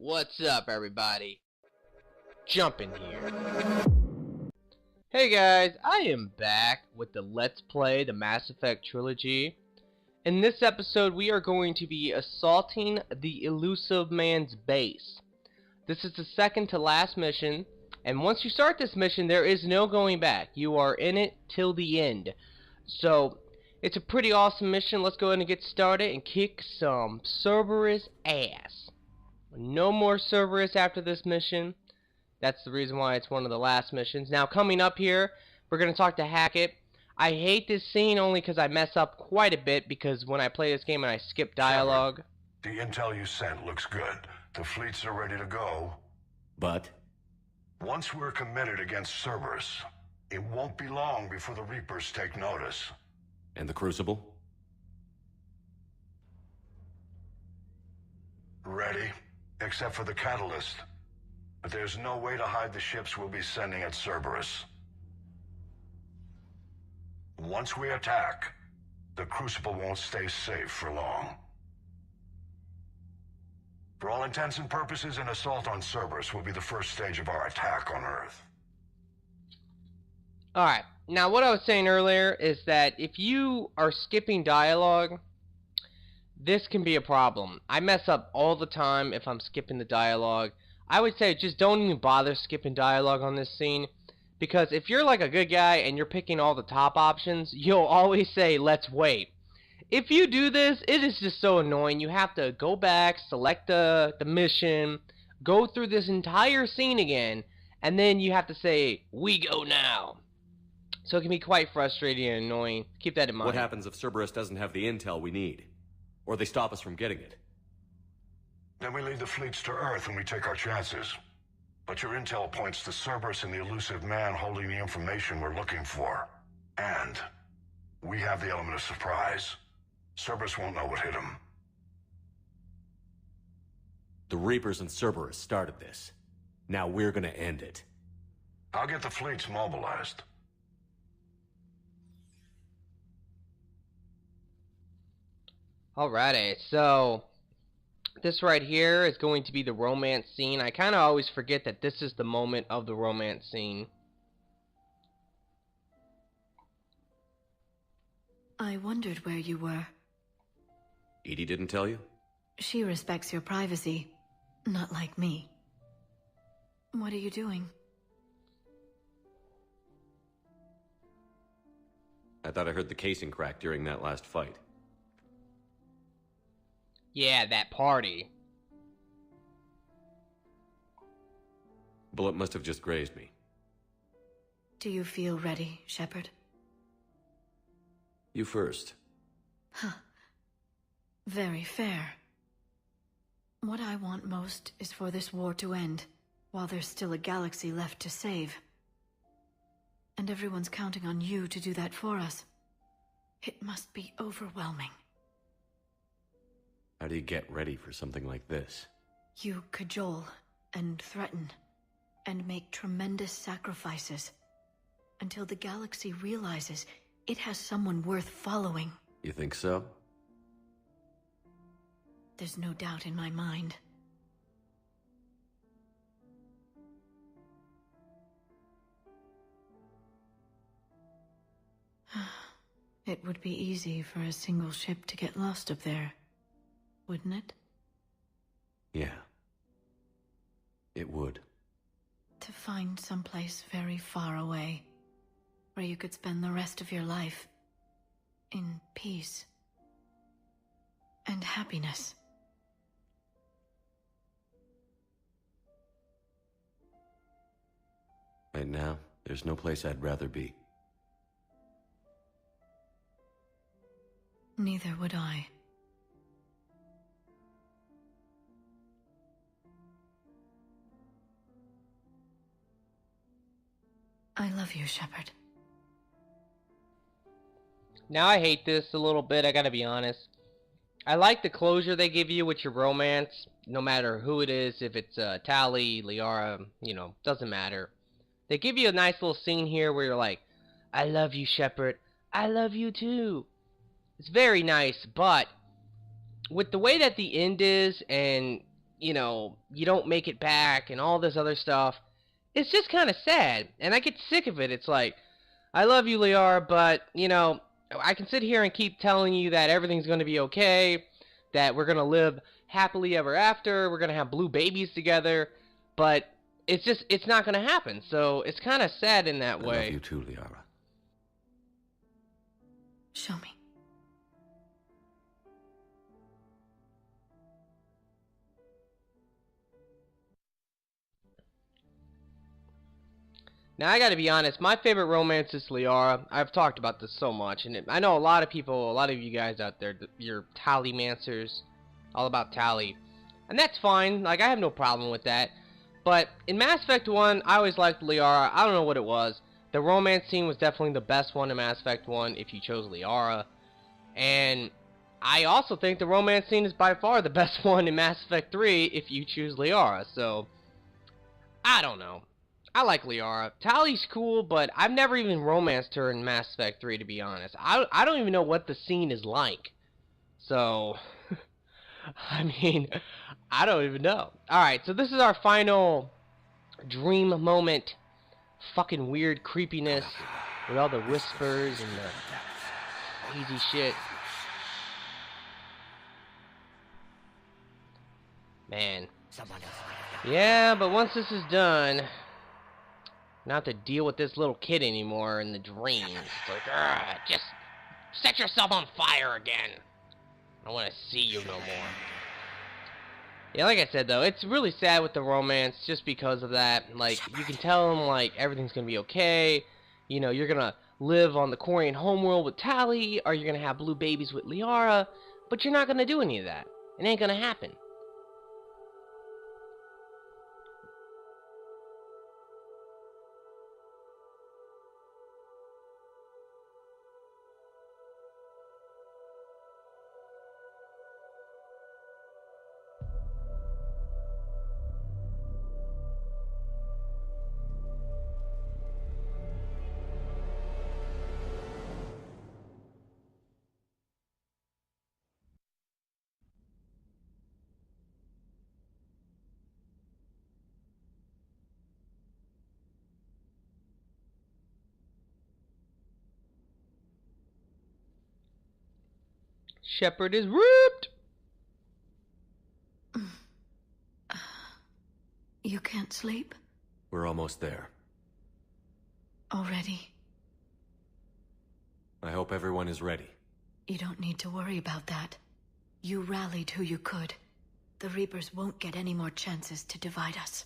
What's up, everybody? Jump in here. Hey guys, I am back with the Let's Play the Mass Effect Trilogy. In this episode, we are going to be assaulting the Elusive Man's base. This is the second to last mission, and once you start this mission, there is no going back. You are in it till the end. So, it's a pretty awesome mission. Let's go ahead and get started and kick some Cerberus ass. No more Cerberus after this mission. That's the reason why it's one of the last missions. Now, coming up here, we're going to talk to Hackett. I hate this scene only because I mess up quite a bit because when I play this game and I skip dialogue. The intel you sent looks good. The fleets are ready to go. But? Once we're committed against Cerberus, it won't be long before the Reapers take notice. And the Crucible? Ready, except for the catalyst. But there's no way to hide the ships we'll be sending at Cerberus. Once we attack, the Crucible won't stay safe for long. For all intents and purposes, an assault on Cerberus will be the first stage of our attack on Earth. Alright, now what I was saying earlier is that if you are skipping dialogue, this can be a problem. I mess up all the time if I'm skipping the dialogue. I would say just don't even bother skipping dialogue on this scene, because if you're like a good guy and you're picking all the top options, you'll always say, let's wait. If you do this, it is just so annoying. You have to go back, select the mission, go through this entire scene again, and then you have to say, we go now. So it can be quite frustrating and annoying. Keep that in mind. What happens if Cerberus doesn't have the intel we need? Or they stop us from getting it? Then we lead the fleets to Earth and we take our chances. But your intel points to Cerberus and the Elusive Man holding the information we're looking for. And we have the element of surprise. Cerberus won't know what hit him. The Reapers and Cerberus started this. Now we're gonna end it. I'll get the fleets mobilized. Alrighty, so this right here is going to be the romance scene. I kind of always forget that this is the moment of the romance scene. I wondered where you were. Edie didn't tell you? She respects your privacy, not like me. What are you doing? I thought I heard the casing crack during that last fight. Yeah, that party. Bullet must have just grazed me. Do you feel ready, Shepard? You first. Huh. Very fair. What I want most is for this war to end, while there's still a galaxy left to save. And everyone's counting on you to do that for us. It must be overwhelming. How do you get ready for something like this? You cajole and threaten and make tremendous sacrifices until the galaxy realizes it has someone worth following. You think so? There's no doubt in my mind. It would be easy for a single ship to get lost up there, wouldn't it? Yeah. It would. To find someplace very far away, where you could spend the rest of your life in peace and happiness. Right now, there's no place I'd rather be. Neither would I. I love you, Shepard. Now I hate this a little bit, I gotta be honest. I like the closure they give you with your romance, no matter who it is, if it's Tali, Liara, you know, doesn't matter. They give you a nice little scene here where you're like, I love you, Shepard. I love you too. It's very nice, but with the way that the end is, and you know, you don't make it back and all this other stuff. It's just kind of sad, and I get sick of it. It's like, I love you, Liara, but, you know, I can sit here and keep telling you that everything's going to be okay, that we're going to live happily ever after, we're going to have blue babies together, but it's not going to happen. So it's kind of sad in that way. I love you too, Liara. Show me. Now, I gotta be honest, my favorite romance is Liara. I've talked about this so much, and I know a lot of people, a lot of you guys out there, you're Tally-mancers, all about Tally. And that's fine, like, I have no problem with that. But in Mass Effect 1, I always liked Liara. I don't know what it was. The romance scene was definitely the best one in Mass Effect 1 if you chose Liara. And I also think the romance scene is by far the best one in Mass Effect 3 if you choose Liara. So, I don't know. I like Liara. Tally's cool, but I've never even romanced her in Mass Effect 3, to be honest. I don't even know what the scene is like. So, I mean, I don't even know. Alright, so this is our final dream moment. Fucking weird creepiness with all the whispers and the crazy shit. Man. Yeah, but once this is done, not to deal with this little kid anymore in the dreams. It's like, just set yourself on fire again. I don't want to see you no more. Yeah, like I said though, it's really sad with the romance just because of that. Like, you can tell them like everything's gonna be okay. You know, you're gonna live on the Quarian homeworld with Tally, or you're gonna have blue babies with Liara, but you're not gonna do any of that. It ain't gonna happen. Shepard is ripped! You can't sleep? We're almost there. Already? I hope everyone is ready. You don't need to worry about that. You rallied who you could. The Reapers won't get any more chances to divide us.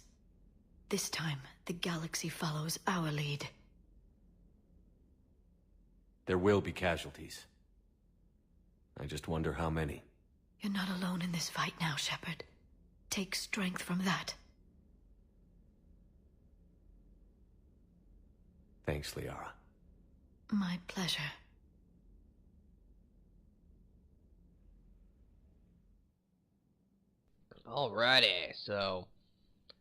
This time, the galaxy follows our lead. There will be casualties. I just wonder how many. You're not alone in this fight now, Shepard. Take strength from that. Thanks, Liara. My pleasure. Alrighty, so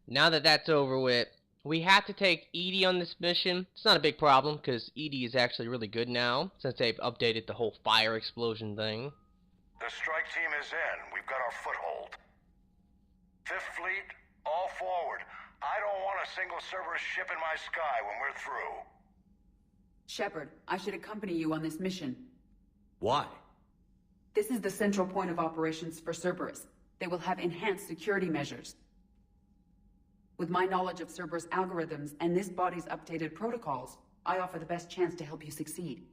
now that that's over with, we have to take EDI on this mission. It's not a big problem, because EDI is actually really good now, since they've updated the whole fire explosion thing. The strike team is in. We've got our foothold. Fifth Fleet, all forward. I don't want a single Cerberus ship in my sky when we're through. Shepard, I should accompany you on this mission. Why? This is the central point of operations for Cerberus. They will have enhanced security measures. With my knowledge of Cerberus algorithms and this body's updated protocols, I offer the best chance to help you succeed.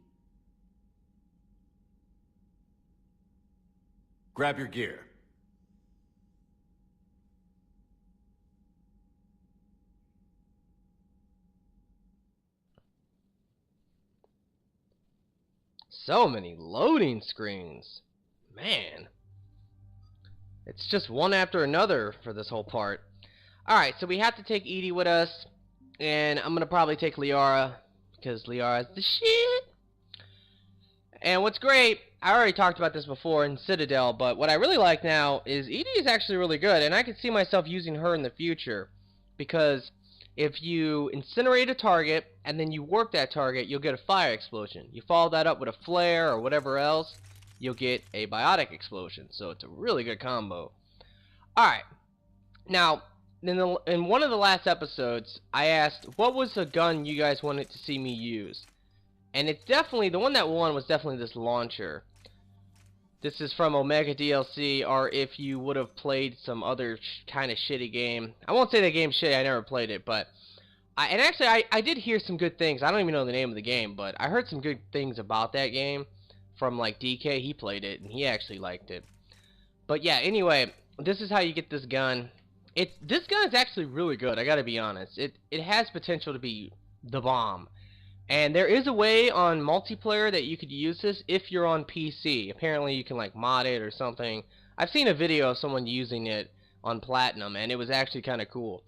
Grab your gear. So many loading screens. Man. It's just one after another for this whole part. Alright, so we have to take EDI with us. And I'm gonna probably take Liara, because Liara's the shit. And what's great, I already talked about this before in Citadel, but what I really like now is EDI is actually really good, and I can see myself using her in the future. Because if you incinerate a target, and then you warp that target, you'll get a fire explosion. You follow that up with a flare or whatever else, you'll get a biotic explosion. So it's a really good combo. Alright, Now, in one of the last episodes, I asked what was the gun you guys wanted to see me use, and it's definitely the one that won was definitely this launcher. This is from Omega DLC, or if you would have played some other kind of shitty game. I won't say that game's shitty, I never played it, but I did hear some good things. I don't even know the name of the game, but I heard some good things about that game from like DK. He played it and he actually liked it. But yeah, anyway, this is how you get this gun. This gun is actually really good, I gotta be honest. It has potential to be the bomb. And there is a way on multiplayer that you could use this if you're on PC. Apparently you can like mod it or something. I've seen a video of someone using it on Platinum and it was actually kind of cool.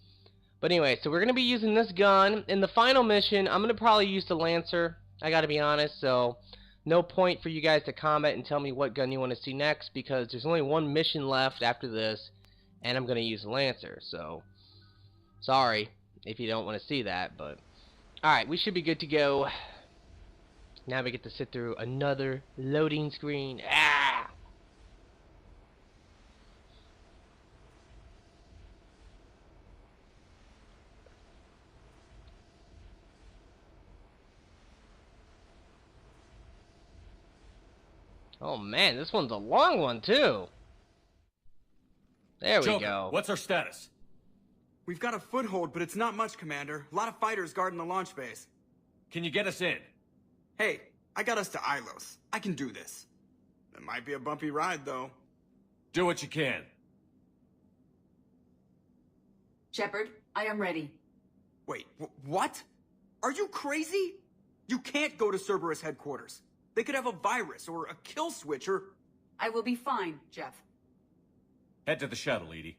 But anyway, so we're going to be using this gun. In the final mission, I'm going to probably use the Lancer. I gotta be honest, so no point for you guys to comment and tell me what gun you want to see next, because there's only one mission left after this, and I'm going to use the Lancer, so sorry if you don't want to see that, but alright, we should be good to go. Now we get to sit through another loading screen. Ah! Oh man, this one's a long one too. There we Joker, go. what's our status? We've got a foothold, but it's not much, Commander. A lot of fighters guarding the launch base. Can you get us in? Hey, I got us to Ilos. I can do this. It might be a bumpy ride, though. Do what you can. Shepard, I am ready. Wait, what? Are you crazy? You can't go to Cerberus headquarters. They could have a virus or a kill switch or... I will be fine, Jeff. Head to the shuttle, Edie.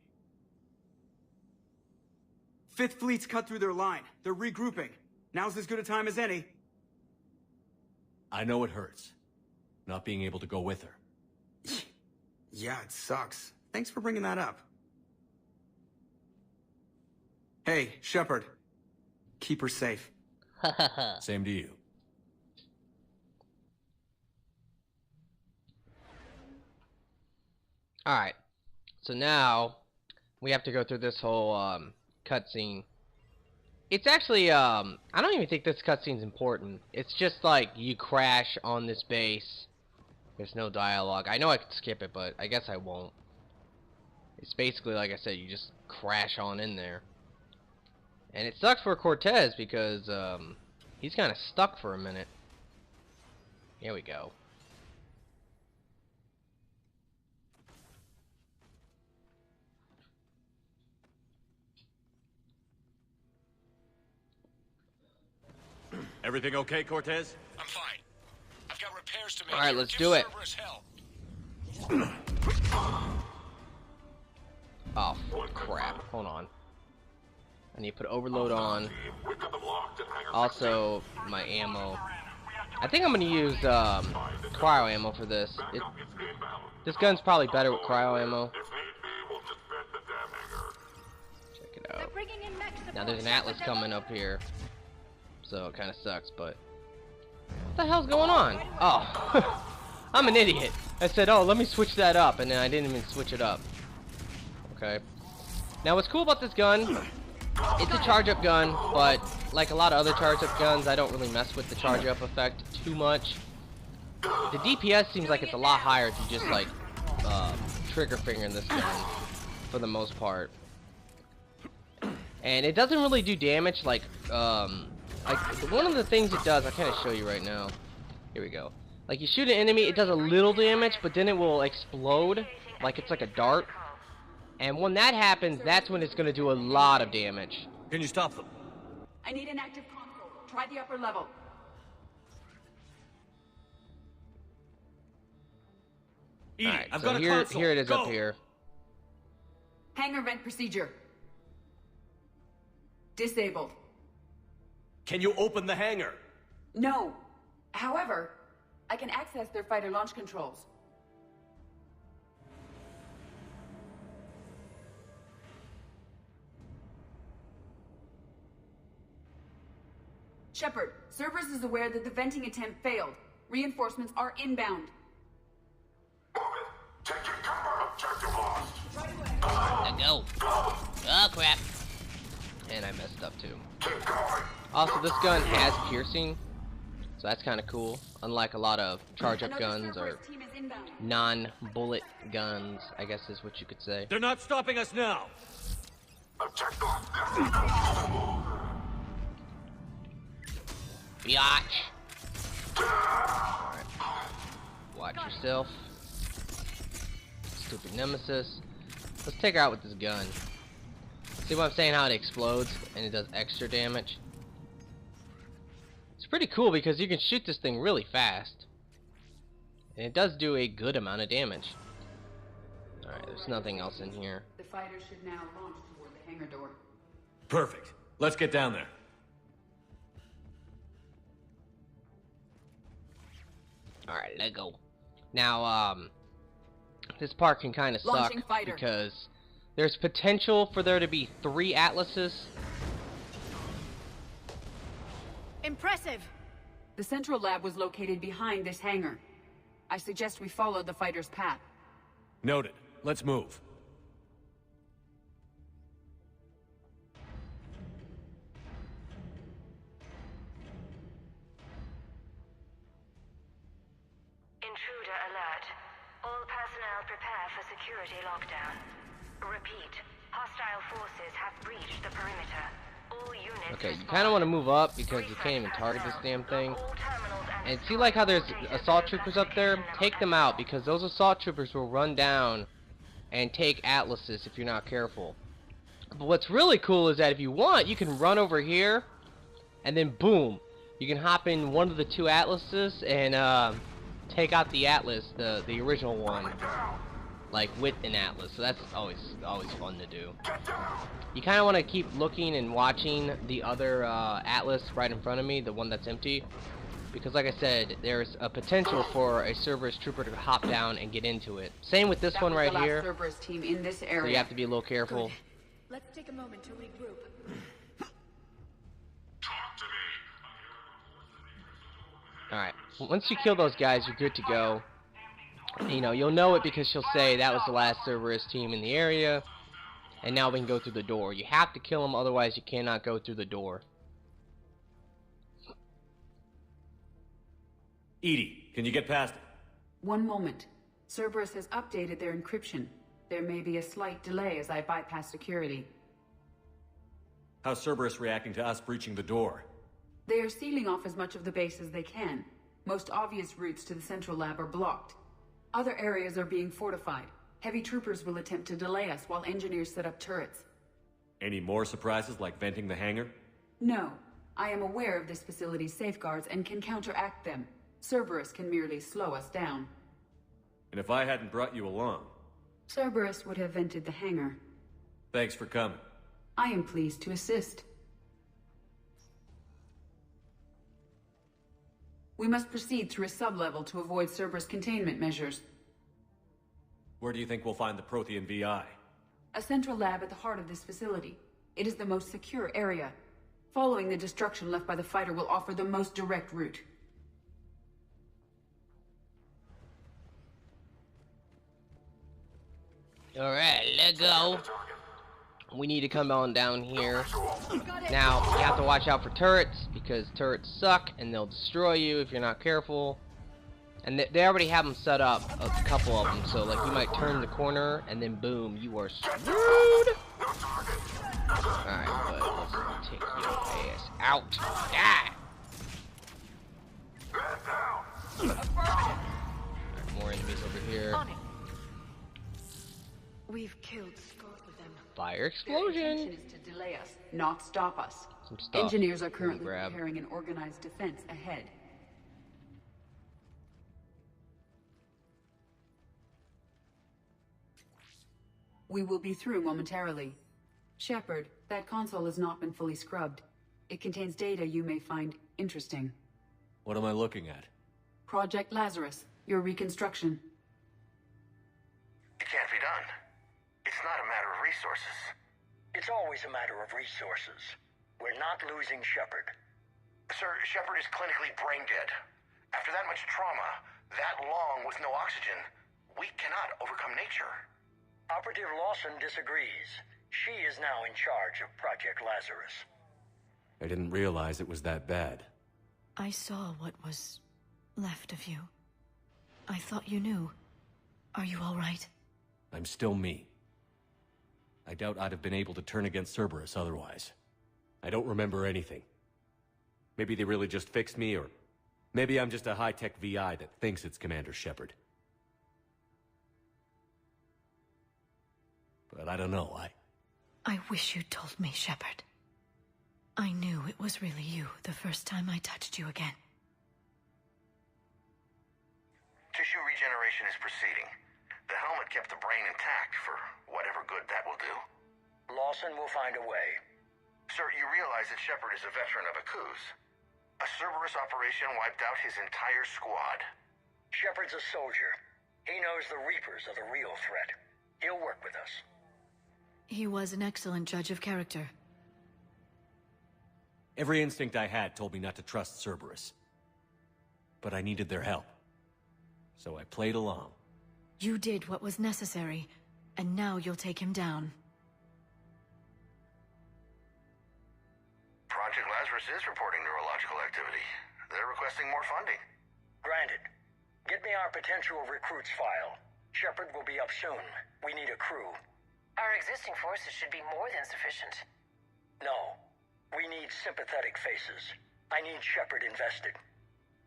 Fifth Fleet's cut through their line. They're regrouping. Now's as good a time as any. I know it hurts, not being able to go with her. Yeah, it sucks. Thanks for bringing that up. Hey, Shepard. Keep her safe. Same to you. Alright, so now we have to go through this whole cutscene. It's actually, I don't even think this cutscene's important. It's just like you crash on this base. There's no dialogue. I know I could skip it, but I guess I won't. It's basically, like I said, you just crash on in there. And it sucks for Cortez because he's kind of stuck for a minute. Here we go. Everything okay, Cortez? I'm fine. I've got repairs to make. All right, let's do it. Oh, crap. Hold on. I need to put overload on. Also, my ammo. I think I'm going to use cryo ammo for this. This gun's probably better with cryo ammo. Check it out. Now there's an Atlas coming up here. So it kind of sucks, but what the hell's going on? Oh, I'm an idiot. I said, oh, let me switch that up, and then I didn't even switch it up. Okay. Now what's cool about this gun, it's a charge-up gun, but like a lot of other charge-up guns, I don't really mess with the charge-up effect too much. The DPS seems like it's a lot higher if you just like trigger finger in this gun, for the most part. And it doesn't really do damage like one of the things it does, I'll kind of show you right now. Here we go. Like you shoot an enemy, it does a little damage, but then it will explode, like it's like a dart. And when that happens, that's when it's going to do a lot of damage. Can you stop them? I need an active console. Try the upper level. Edie, Alright, I've so got a console. here it is Go. up here. Hangar vent procedure. Disabled. Can you open the hangar? No. However, I can access their fighter launch controls. Shepard, Cerberus is aware that the venting attempt failed. Reinforcements are inbound. Move it! Take your cover! Objective lost! Now go. Oh crap! And I messed up too. Also, this gun has piercing, so that's kind of cool. Unlike a lot of charge-up guns or non-bullet guns, I guess is what you could say. They're not stopping us now. Biatch! Alright. Watch yourself. Stupid nemesis. Let's take her out with this gun. See what I'm saying? How it explodes and it does extra damage. It's pretty cool because you can shoot this thing really fast. And it does do a good amount of damage. Alright, there's nothing else in here. The fighters should now launch toward the hangar door. Perfect. Let's get down there. Alright, let go. Now, this part can kind of suck because there's potential for there to be 3 Atlases. Impressive! The central lab was located behind this hangar. I suggest we follow the fighter's path. Noted. Let's move. Intruder alert. All personnel prepare for security lockdown. Repeat. Hostile forces have breached the perimeter. All units. Okay, you kind of want to move up because you can't even target this damn thing. And see, like how there's assault troopers up there? Take them out because those assault troopers will run down and take Atlases if you're not careful. But what's really cool is that if you want, you can run over here and then boom, you can hop in one of the 2 Atlases and take out the Atlas, the original one, like with an Atlas. So that's always fun to do. You kind of want to keep looking and watching the other Atlas right in front of me, the one that's empty, because like I said, there's a potential for a Cerberus trooper to hop down and get into it. Same with this one right here. Cerberus team in this area. So you have to be a little careful. Good. Let's take a moment to regroup. Alright, once you kill those guys, you're good to go. You know, you'll know it because she'll say that was the last Cerberus team in the area, and now we can go through the door. You have to kill them, otherwise you cannot go through the door. EDI, can you get past it? One moment. Cerberus has updated their encryption. There may be a slight delay as I bypass security. How's Cerberus reacting to us breaching the door? They are sealing off as much of the base as they can. Most obvious routes to the central lab are blocked. Other areas are being fortified. Heavy troopers will attempt to delay us while engineers set up turrets. Any more surprises like venting the hangar? No. I am aware of this facility's safeguards and can counteract them. Cerberus can merely slow us down. And if I hadn't brought you along? Cerberus would have vented the hangar. Thanks for coming. I am pleased to assist. We must proceed through a sub-level to avoid Cerberus containment measures. Where do you think we'll find the Prothean VI? A central lab at the heart of this facility. It is the most secure area. Following the destruction left by the fighter will offer the most direct route. Alright, let's go. We need to come on down here. Now, you have to watch out for turrets, because turrets suck, and they'll destroy you if you're not careful. And they already have them set up, a couple of them, so like you might turn the corner, and then boom, you are screwed! Alright, but let's take your ass out. Die! Alright, more enemies over here. We've killed scores of them. Fire Their explosion! intention is to delay us, not stop us. Some stuff. Engineers are Let me currently grab. preparing an organized defense ahead. We will be through momentarily. Shepard, that console has not been fully scrubbed. It contains data you may find interesting. What am I looking at? Project Lazarus, your reconstruction. It can't be done. It's not a matter of resources. It's always a matter of resources. We're not losing Shepard. Sir, Shepard is clinically brain dead. After that much trauma, that long with no oxygen, we cannot overcome nature. Operative Lawson disagrees. She is now in charge of Project Lazarus. I didn't realize it was that bad. I saw what was left of you. I thought you knew. Are you all right? I'm still me. I doubt I'd have been able to turn against Cerberus otherwise. I don't remember anything. Maybe they really just fixed me, or maybe I'm just a high-tech VI that thinks it's Commander Shepard. But I don't know, I wish you'd told me, Shepard. I knew it was really you the first time I touched you again. Tissue regeneration is proceeding. The helmet kept the brain intact for whatever good that will do. Lawson will find a way. Sir, you realize that Shepard is a veteran of a coup. A Cerberus operation wiped out his entire squad. Shepard's a soldier. He knows the Reapers are the real threat. He'll work with us. He was an excellent judge of character. Every instinct I had told me not to trust Cerberus. But I needed their help. So I played along. You did what was necessary, and now you'll take him down. Project Lazarus is reporting neurological activity. They're requesting more funding. Granted. Get me our potential recruits file. Shepard will be up soon. We need a crew. Our existing forces should be more than sufficient. No. We need sympathetic faces. I need Shepard invested.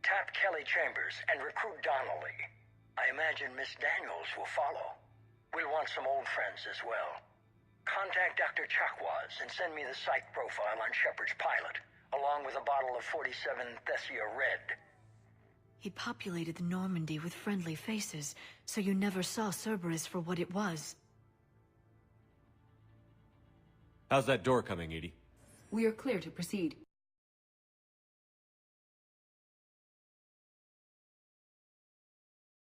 Tap Kelly Chambers and recruit Donnelly. I imagine Miss Daniels will follow. We'll want some old friends as well. Contact Dr. Chakwas and send me the psych profile on Shepard's pilot, along with a bottle of 47 Thessia Red. He populated the Normandy with friendly faces, so you never saw Cerberus for what it was. How's that door coming, Edie? We are clear to proceed.